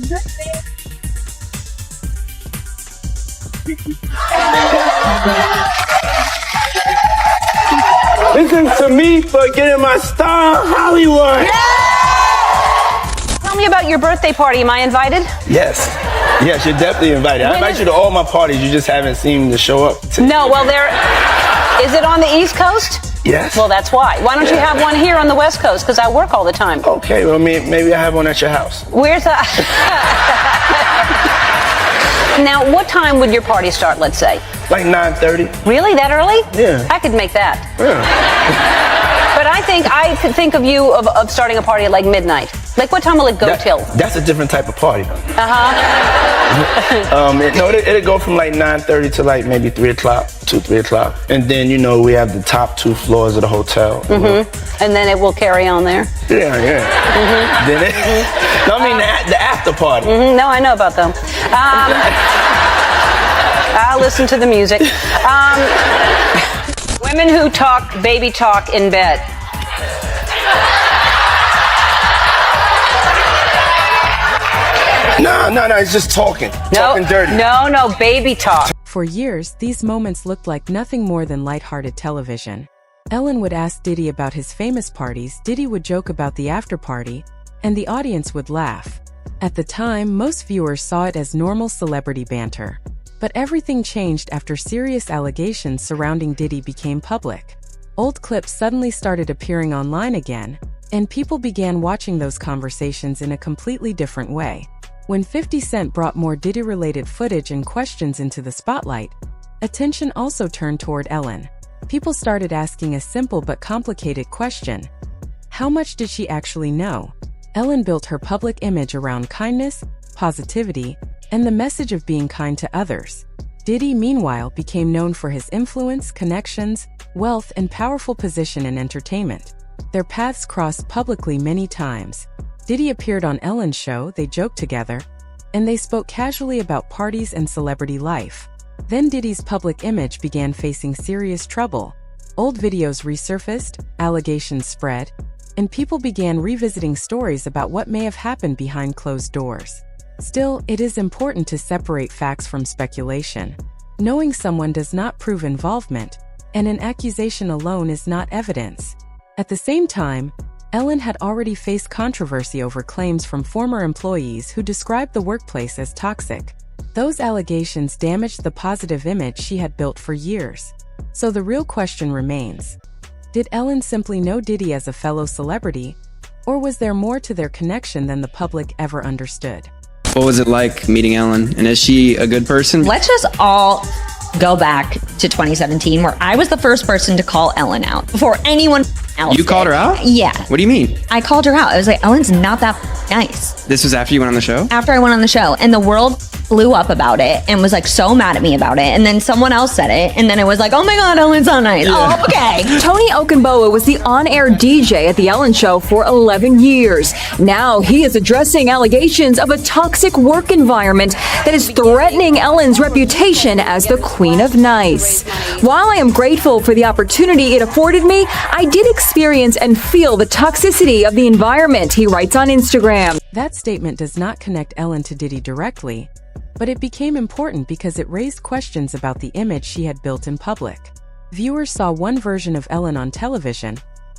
Listen to me for getting my star in Hollywood. Yeah! Tell me about your birthday party. Am I invited? Yes. Yes, you're definitely invited. I invite you to all my parties. You just haven't seemed to show up. No, well, is it on the East Coast? Yes. Well, that's why. Why don't you have one here on the West Coast? Because I work all the time. Okay, well, maybe I have one at your house. Where's that? Now, what time would your party start, let's say? Like 9:30. Really? That early? Yeah. I could make that. Yeah. But I could think of you of starting a party at like midnight. Like, what time will it go till? That's a different type of party, though. Uh-huh. It'll go from like 9:30 to like maybe 3 o'clock, 3 o'clock. And then, we have the top 2 floors of the hotel. Mm-hmm. And then it will carry on there? Yeah. Mm-hmm. Then the after party. Mm-hmm. No, I know about them. I'll listen to the music. Women who talk baby talk in bed. No, it's just talking. Talking dirty. No, baby talk. For years, these moments looked like nothing more than lighthearted television. Ellen would ask Diddy about his famous parties, Diddy would joke about the after party, and the audience would laugh. At the time, most viewers saw it as normal celebrity banter. But everything changed after serious allegations surrounding Diddy became public. Old clips suddenly started appearing online again, and people began watching those conversations in a completely different way. When 50 Cent brought more Diddy-related footage and questions into the spotlight, attention also turned toward Ellen. People started asking a simple but complicated question. How much did she actually know? Ellen built her public image around kindness, positivity, and the message of being kind to others. Diddy, meanwhile, became known for his influence, connections, wealth, and powerful position in entertainment. Their paths crossed publicly many times. Diddy appeared on Ellen's show, they joked together, and they spoke casually about parties and celebrity life. Then Diddy's public image began facing serious trouble. Old videos resurfaced, allegations spread, and people began revisiting stories about what may have happened behind closed doors. Still, it is important to separate facts from speculation. Knowing someone does not prove involvement, and an accusation alone is not evidence. At the same time, Ellen had already faced controversy over claims from former employees who described the workplace as toxic. Those allegations damaged the positive image she had built for years. So the real question remains: did Ellen simply know Diddy as a fellow celebrity, or was there more to their connection than the public ever understood? What was it like meeting Ellen, and is she a good person? Let's just all go back to 2017, where I was the first person to call Ellen out before anyone else. You called her out? Yeah. What do you mean? I called her out. I was like, Ellen's not that nice. This was after you went on the show? After I went on the show, and the world blew up about it and was like so mad at me about it, and then someone else said it, and then it was like, oh my god, Ellen's so nice. Oh, okay. Tony Okunbowa was the on-air DJ at The Ellen Show for 11 years. Now he is addressing allegations of a toxic work environment that is threatening Ellen's reputation as the Queen of Nice. While I am grateful for the opportunity it afforded me, I did experience and feel the toxicity of the environment, he writes on Instagram. That statement does not connect Ellen to Diddy directly, but it became important because it raised questions about the image she had built in public. Viewers saw one version of Ellen on television,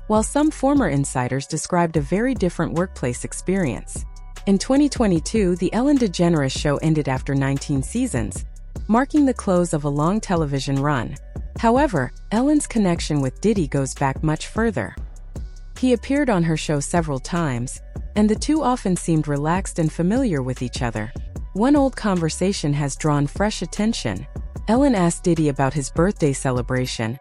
while some former insiders described a very different workplace experience. In 2022, The Ellen DeGeneres Show ended after 19 seasons, marking the close of a long television run. However, Ellen's connection with Diddy goes back much further. He appeared on her show several times, and the two often seemed relaxed and familiar with each other. One old conversation has drawn fresh attention. Ellen asked Diddy about his birthday celebration,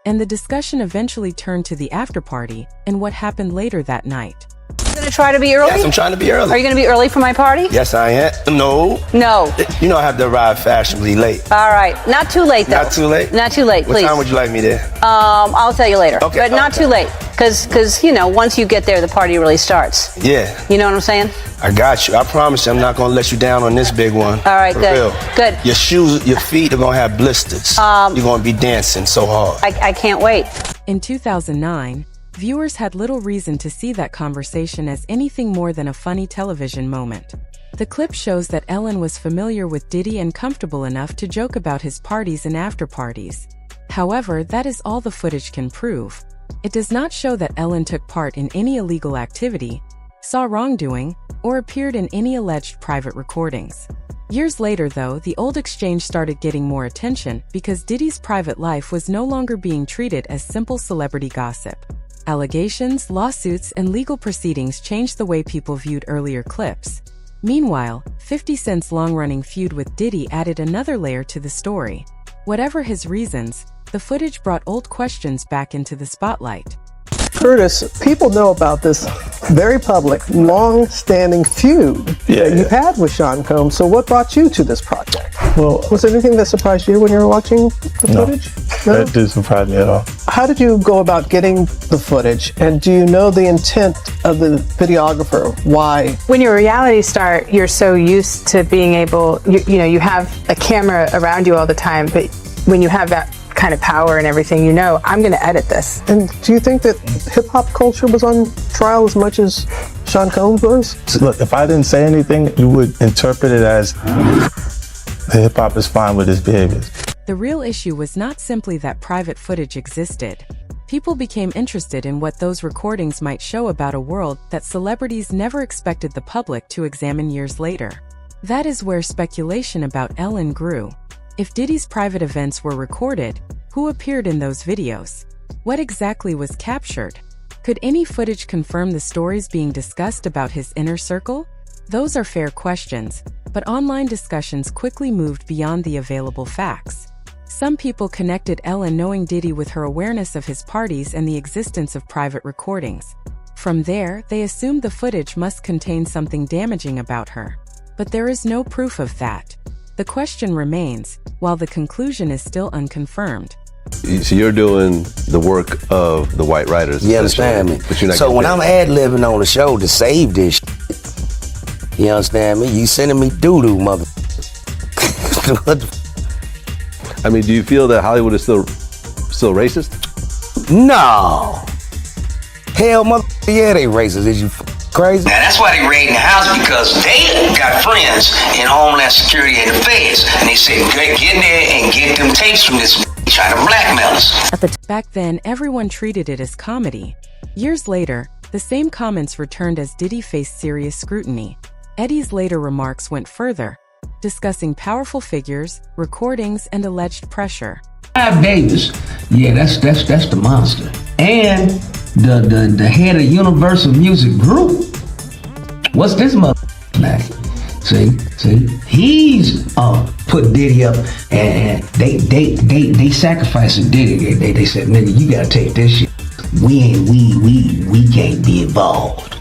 and the discussion eventually turned to the after-party and what happened later that night. You gonna try to be early? Yes, I'm trying to be early. Are you gonna be early for my party? Yes, I am. No. No. You know I have to arrive fashionably late. All right. Not too late, though. Not too late? Not too late, please. What time would you like me there? I'll tell you later. Okay. But not too late. Because, once you get there, the party really starts. Yeah. You know what I'm saying? I got you. I promise you I'm not going to let you down on this big one. All right, For good. real. Good. Your shoes, your feet are going to have blisters. You're going to be dancing so hard. I can't wait. In 2009, viewers had little reason to see that conversation as anything more than a funny television moment. The clip shows that Ellen was familiar with Diddy and comfortable enough to joke about his parties and after-parties. However, that is all the footage can prove. It does not show that Ellen took part in any illegal activity, saw wrongdoing, or appeared in any alleged private recordings. Years later, though, the old exchange started getting more attention because Diddy's private life was no longer being treated as simple celebrity gossip. Allegations, lawsuits, and legal proceedings changed the way people viewed earlier clips. Meanwhile, 50 Cent's long-running feud with Diddy added another layer to the story. Whatever his reasons, the footage brought old questions back into the spotlight. Curtis, people know about this very public, long-standing feud that you had with Sean Combs. So what brought you to this project? Well, Was there anything that surprised you when you were watching the footage? No, that didn't surprise me at all. How did you go about getting the footage? And do you know the intent of the videographer? Why? When you're a reality star, you're so used to being able, you have a camera around you all the time, but when you have that kind of power and everything, I'm going to edit this. And do you think that hip-hop culture was on trial as much as Sean Combs was? Look, if I didn't say anything, you would interpret it as the hip-hop is fine with his behavior. The real issue was not simply that private footage existed. People became interested in what those recordings might show about a world that celebrities never expected the public to examine years later. That is where speculation about Ellen grew. If Diddy's private events were recorded, who appeared in those videos? What exactly was captured? Could any footage confirm the stories being discussed about his inner circle? Those are fair questions, but online discussions quickly moved beyond the available facts. Some people connected Ellen knowing Diddy with her awareness of his parties and the existence of private recordings. From there, they assumed the footage must contain something damaging about her. But there is no proof of that. The question remains, while the conclusion is still unconfirmed. So you're doing the work of the white writers. You understand me? But you're not so when paid. I'm ad-libbing on the show to save this shit, you understand me? You sending me doo-doo, mother. I mean, do you feel that Hollywood is still racist? No. Hell, mother, yeah, they racist. Is you crazy? Now that's why they raiding the house, because they got friends in Homeland Security and the feds, and they said get in there and get them tapes from this trying to blackmail us. Back then, everyone treated it as comedy. Years later, the same comments returned as Diddy faced serious scrutiny. Eddie's later remarks went further, discussing powerful figures, recordings, and alleged pressure. Davis, yeah, that's the monster, and the head of Universal Music Group. What's this mother name? See, he's put Diddy up, and they sacrificing Diddy. They said, nigga, you gotta take this shit. We can't be involved.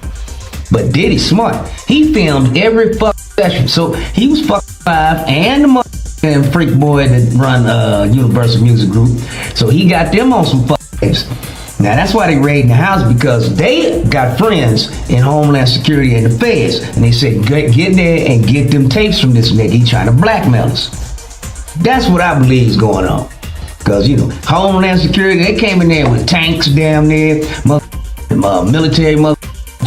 But Diddy's smart. He filmed every fucking session, so he was fucking live and the motherfucking freak boy that run Universal Music Group. So he got them on some fucking tapes. Now that's why they raiding the house, because they got friends in Homeland Security and the feds, and they said get in there and get them tapes from this nigga. He trying to blackmail us. That's what I believe is going on. Because Homeland Security, they came in there with tanks down there, military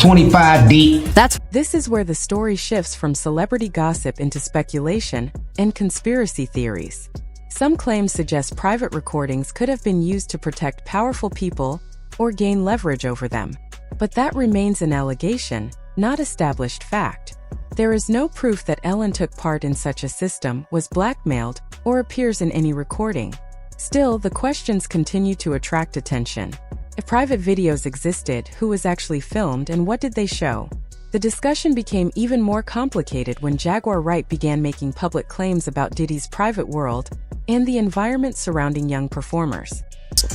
25 deep. This is where the story shifts from celebrity gossip into speculation and conspiracy theories. Some claims suggest private recordings could have been used to protect powerful people or gain leverage over them. But that remains an allegation, not established fact. There is no proof that Ellen took part in such a system, was blackmailed, or appears in any recording. Still, the questions continue to attract attention. If private videos existed, who was actually filmed and what did they show? The discussion became even more complicated when Jaguar Wright began making public claims about Diddy's private world and the environment surrounding young performers.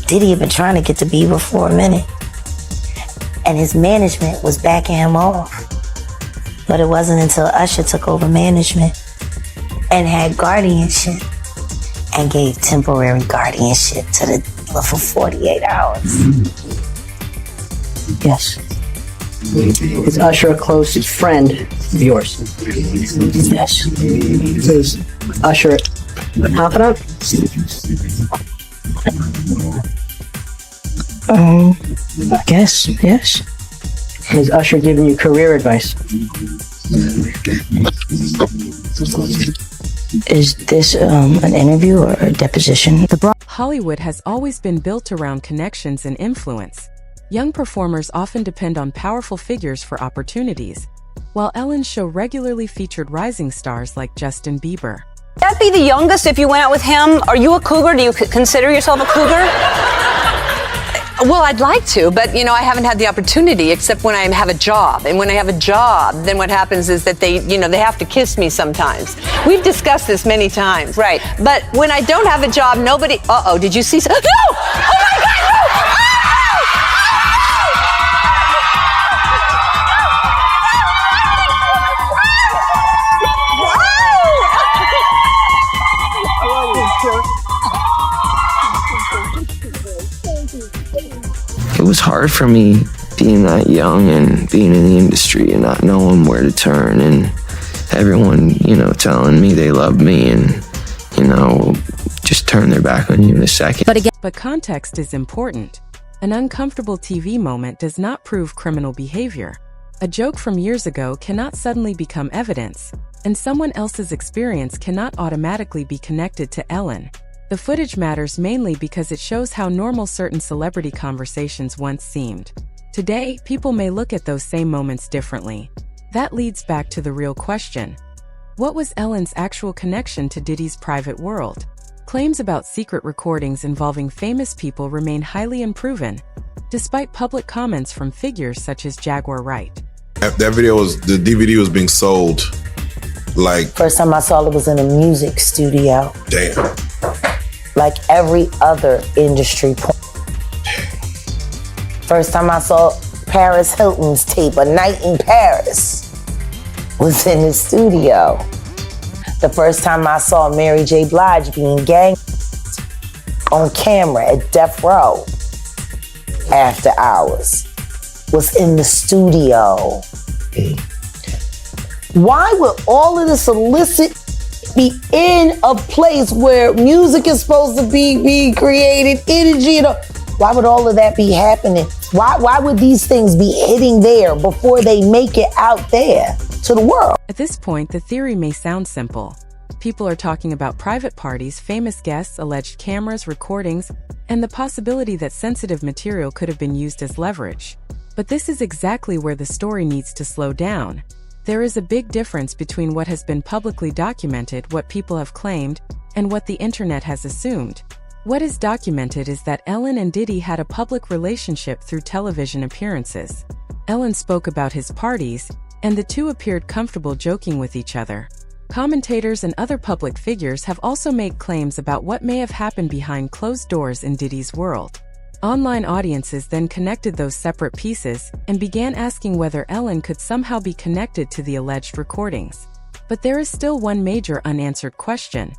Diddy had been trying to get to Bieber for a minute, and his management was backing him off. But it wasn't until Usher took over management and had guardianship and gave temporary guardianship to the dealer for 48 hours. Yes. Is Usher a close friend of yours? Yes. Is Usher confidant? I guess, yes. Is Usher giving you career advice? Is this an interview or a deposition? Hollywood has always been built around connections and influence. Young performers often depend on powerful figures for opportunities, while Ellen's show regularly featured rising stars like Justin Bieber. That'd be the youngest if you went out with him. Are you a cougar? Do you consider yourself a cougar? Well, I'd like to, but I haven't had the opportunity except when I have a job. And when I have a job, then what happens is that they have to kiss me sometimes. We've discussed this many times. Right. But when I don't have a job, nobody. Did you see? No! Oh my God! No! It was hard for me being that young and being in the industry and not knowing where to turn, and everyone, telling me they love me and, just turn their back on you in a second. But context is important. An uncomfortable TV moment does not prove criminal behavior. A joke from years ago cannot suddenly become evidence, and someone else's experience cannot automatically be connected to Ellen. The footage matters mainly because it shows how normal certain celebrity conversations once seemed. Today, people may look at those same moments differently. That leads back to the real question. What was Ellen's actual connection to Diddy's private world? Claims about secret recordings involving famous people remain highly unproven, despite public comments from figures such as Jaguar Wright. The DVD was being sold like... First time I saw it was in a music studio. Damn. Like every other industry point. First time I saw Paris Hilton's tape, A Night in Paris, was in his studio. The first time I saw Mary J. Blige being ganged on camera at Death Row after hours was in the studio. Why would all of this illicit be in a place where music is supposed to be being created, energy, why would all of that be happening? Why would these things be hitting there before they make it out there to the world? At this point, the theory may sound simple. People are talking about private parties, famous guests, alleged cameras, recordings, and the possibility that sensitive material could have been used as leverage. But this is exactly where the story needs to slow down. There is a big difference between what has been publicly documented, what people have claimed, and what the internet has assumed. What is documented is that Ellen and Diddy had a public relationship through television appearances. Ellen spoke about his parties, and the two appeared comfortable joking with each other. Commentators and other public figures have also made claims about what may have happened behind closed doors in Diddy's world. Online audiences then connected those separate pieces and began asking whether Ellen could somehow be connected to the alleged recordings. But there is still one major unanswered question.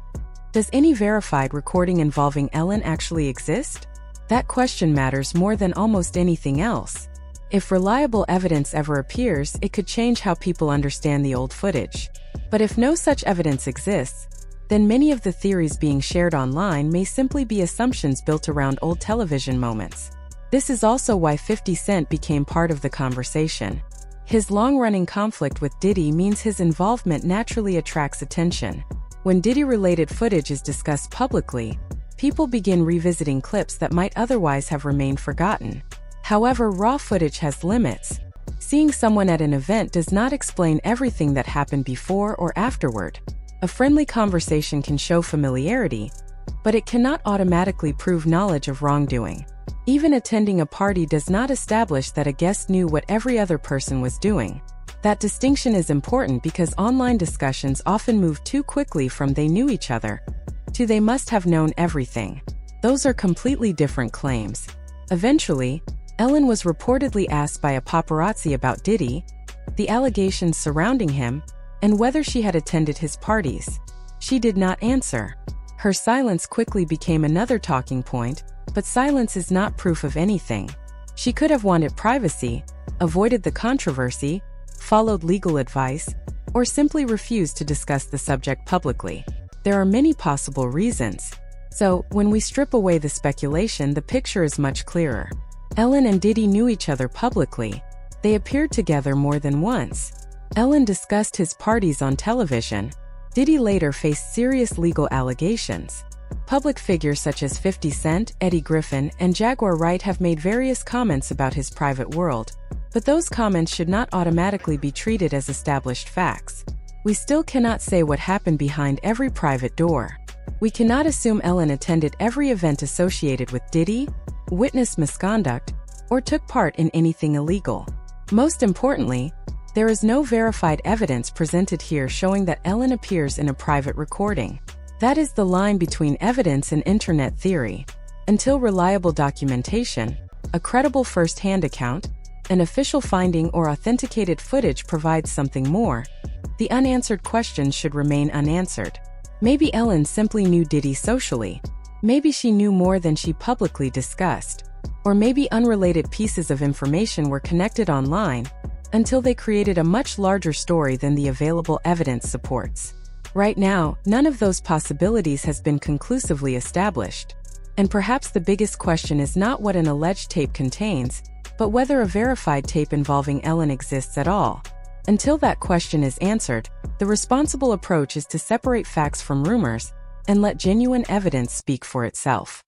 Does any verified recording involving Ellen actually exist? That question matters more than almost anything else. If reliable evidence ever appears, it could change how people understand the old footage. But if no such evidence exists, then many of the theories being shared online may simply be assumptions built around old television moments. This is also why 50 Cent became part of the conversation. His long-running conflict with Diddy means his involvement naturally attracts attention. When Diddy-related footage is discussed publicly, people begin revisiting clips that might otherwise have remained forgotten. However, raw footage has limits. Seeing someone at an event does not explain everything that happened before or afterward. A friendly conversation can show familiarity, but it cannot automatically prove knowledge of wrongdoing. Even attending a party does not establish that a guest knew what every other person was doing. That distinction is important because online discussions often move too quickly from "they knew each other" to "they must have known everything." Those are completely different claims. Eventually, Ellen was reportedly asked by a paparazzi about Diddy, the allegations surrounding him, and whether she had attended his parties. She did not answer. Her silence quickly became another talking point, but silence is not proof of anything. She could have wanted privacy, avoided the controversy, followed legal advice, or simply refused to discuss the subject publicly. There are many possible reasons. So, when we strip away the speculation, the picture is much clearer. Ellen and Diddy knew each other publicly. They appeared together more than once. Ellen discussed his parties on television. Diddy later faced serious legal allegations. Public figures such as 50 Cent, Eddie Griffin, and Jaguar Wright have made various comments about his private world, but those comments should not automatically be treated as established facts. We still cannot say what happened behind every private door. We cannot assume Ellen attended every event associated with Diddy, witnessed misconduct, or took part in anything illegal. Most importantly, there is no verified evidence presented here showing that Ellen appears in a private recording. That is the line between evidence and internet theory. Until reliable documentation, a credible first-hand account, an official finding or authenticated footage provides something more, the unanswered questions should remain unanswered. Maybe Ellen simply knew Diddy socially. Maybe she knew more than she publicly discussed. Or maybe unrelated pieces of information were connected online until they created a much larger story than the available evidence supports. Right now, none of those possibilities has been conclusively established. And perhaps the biggest question is not what an alleged tape contains, but whether a verified tape involving Ellen exists at all. Until that question is answered, the responsible approach is to separate facts from rumors and let genuine evidence speak for itself.